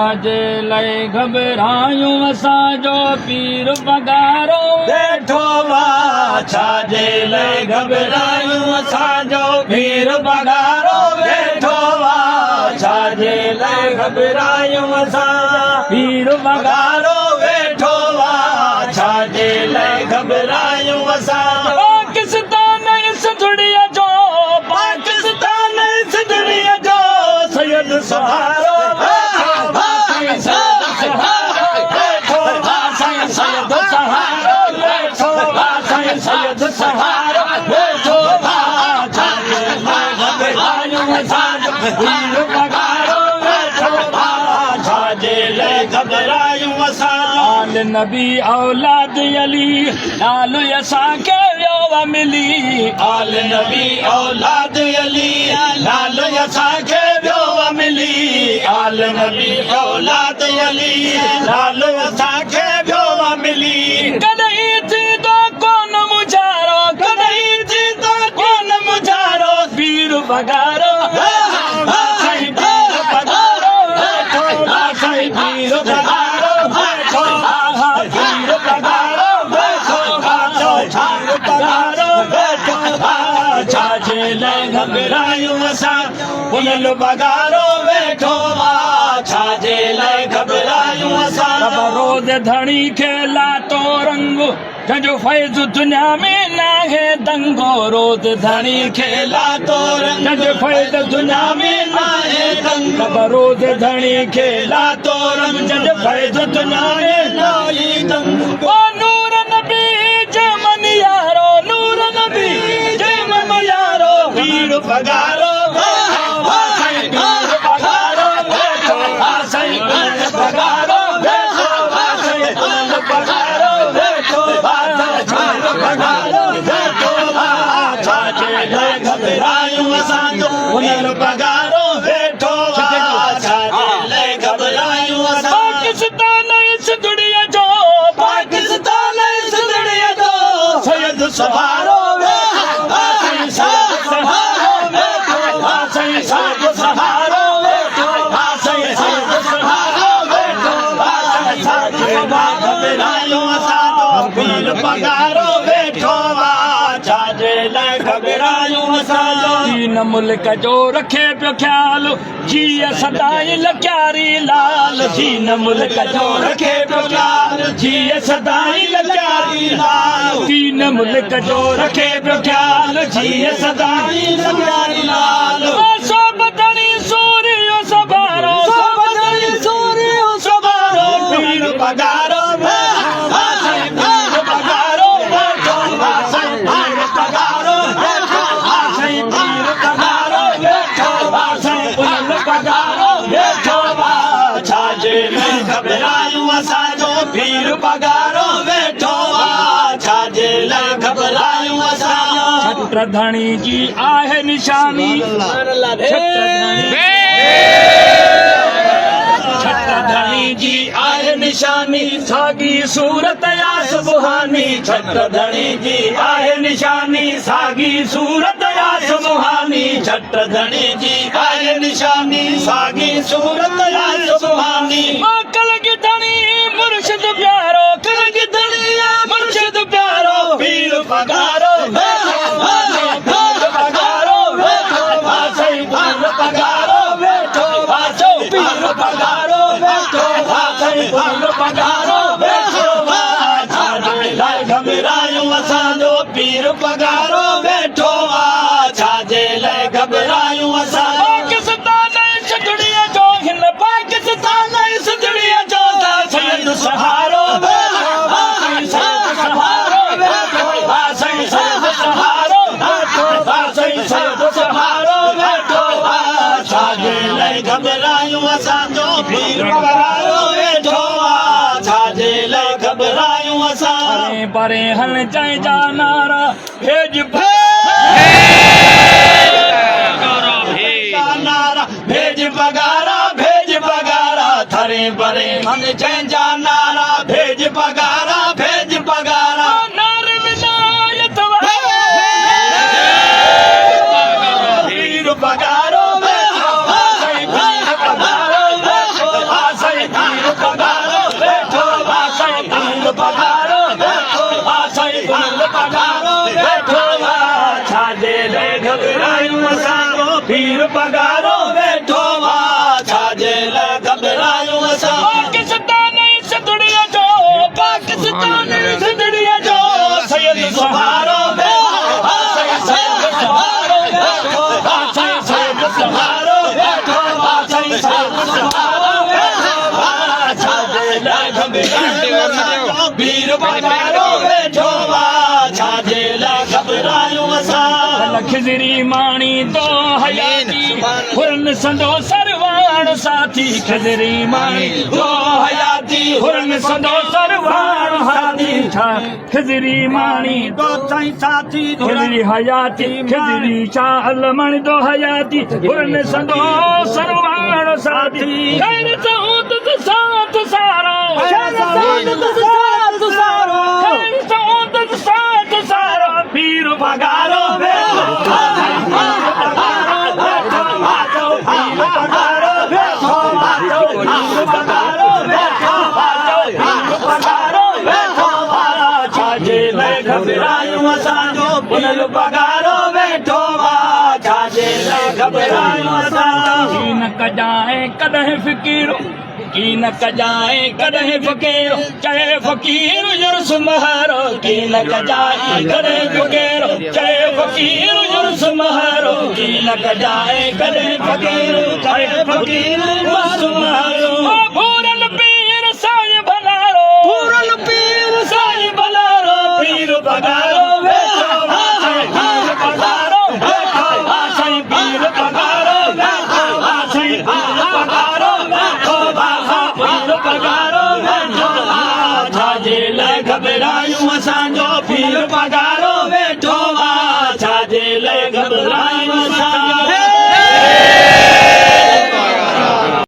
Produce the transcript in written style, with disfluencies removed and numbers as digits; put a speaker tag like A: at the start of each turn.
A: छाजे लाइ घबरायूं असांजो पीर पगारो
B: वेठो वा छाजे लाइ घबरायूं असांजो पीर पगारो वेठो वा छाजे लाइ घबरायूं असां
A: पीर
B: पगारो वेठो वा छाजे लाइ घबरायूं असां
A: पाकिस्तान इस दुनिया जो
B: पाकिस्तान इस दुनिया जो सैयद सहारो सैयद सहारो वेठो वा छाजे लाइ घबरायूं असांजो पीर पगारो वेठो वा छाजे लाइ घबरायूं असां
A: आल नबी औलाद अली नालो असांखे वियो मिली
B: आल नबी औलाद अली नालो असांखे वियो मिली आल नबी औलाद अली नालो असांखे वियो मिली
A: कॾहिं थींदो कोन मुझारो
B: कॾहिं थींदो कोन मुझारो
A: पीर पगारो
B: साईं पीर पगारो वेठो वा साईं पीर पगारो वेठो वा पीर पगारो वेठो वा पीर पगारो वेठो वा छाजे लाइ घबरायूं असां पुनल पगारो वेठो वा छाजे लाइ घबरायूं असां
A: रोज़ धणी खे लातो रंग जंहिंजो फैज़ दुनिया में नाहे दंगो रोज़ धणी खे
B: लातो रंग
A: जंहिंजो फैज़ दुनिया में
B: नाहे दंग
A: रोज़ धणी खे
B: लातो रंग
A: जंहिंजो फैज़ दुनिया में
B: नाहे दंग
A: ओ नूर नबी जय मन यारो नूर नबी जय मन यारो
B: पीर पगारो साईं पीर पगारो वेठो वा साईं पीर पगारो वेठो वा साईं पीर पगारो वेठो वा पीर पगारो वेठो वा छाजे लाइ घबरायूं असांजो पीर पगारो वेठो वा छाजे लाइ घबरायूं असां
A: पाकिस्तान इस दुनिया जो
B: पाकिस्तान इस दुनिया जो सैयद सहारो वेठो वा साईं सैयद सहारो वेठो वा साईं सैयद सहारो वेठो वा साईं सैयद सहारो वेठो वा छाजे लाइ घबरायूं असांजो पीर पगारो वेठो वा छाजे लाइ घबरायूं असांजो
A: दीन मुल्क जो रखे पियो ख्याल जीअ सदाई लक्यारी लाल दीन मुल्क जो
B: रखे पियो ख्याल जीअ सदाई लचारी लाल
A: दीन मुल्क जो
B: रखे पियो ख्याल जीअ सदाई लचारी लाल
A: सो बदनी सूरियो सबारो
B: सो बदनी सूरियो सबारो पीर पगारो साईं पीर पगारो वेठो वा साईं पीर पगारो वेठो वा साईं पीर पगारो वेठो वा साईं पीर पगारो वेठो वा छाजे लाइ घबरायूं असांजो पीर पगारो वेठो वा छाजे लाइ घबरायूं असांजो
A: छत्र धणी जी आहे निशानी
B: छत्र धणी जी आहे निशानी सागी सूरत या सुबहानी छत्र धणी जी आहे निशानी सागी सूरत या सुबहानी छत्र धणी जी आहे निशानी सागी सूरत या सुबहानी
A: कल की धणी मुर्शिद प्यारो
B: कल की धणी मुर्शिद प्यारो पीर पगारो पीर पगारो वेठो वा साईं पीर पगारो वेठो वा पीर पगारो वेठो वा साईं पीर पगारो वेठो वा छाजे लाइ घबरायूं असांजो पीर पगारो वेठो वा छाजे लाइ घबरायूं असां
A: पाकिस्तान इस दुनिया जो हिन
B: पाकिस्तान इस दुनिया जो सैयद सहारो वेठो वा साईं सैयद सहारो वेठो वा साईं सैयद सहारो वेठो वा साईं सैयद सहारो वेठो वा छाजे लाइ घबरायूं असांजो पीर पगारो वेठो वा छाजे लाइ घबरायूं असां
A: परे हल जय जा नारा भेज
B: नारा भेज पगारा थरे परे मन जंहिंजा नारा भेज पगारा
A: नार विलायत
B: पीर पगारो वेठो वा साईं पीर पगारो वेठो वा साईं पीर पगारो वेठो छाजे लाइ घबरायूं असां
A: खिजरी माणी तो हयाती हुरन संदो सरवाण साथी खिजरी माणी
B: तो हयाती
A: हुरन संदो सरवाण साथी खिजरी माणी
B: तो साईं साथी
A: खिजरी हयाती खिजरी चाल मण दो हयाती हुरन संदो सरवाण साथी खैर सऊद साथ सारो खैर सऊद साथ सारो पीर पगारो घबरायूं असांजो पुनल पगारो वेठो छाजे लाइ घबरायूं असां की न कजाए कॾहिं फ़िकीर की न कजाए कॾहिं फ़कीर चए फ़कीर जुर्स महारो की न कजाए कॾहिं फ़कीर चए फ़कीर जुर्स महारो की न कजाए कॾहिं फ़कीर चए फ़कीर जुर्स महारो भूरल पीर साईं भलारो भूरल पीर साईं भलारो पीर पगारो वेठो पीर पगारो वेठो साईं पीर पगारो वेठो साईं पीर पगारो वेठो पीर पगारो वेठो छाजे लाइ घबरायूं असांजो पीर पगारो वेठो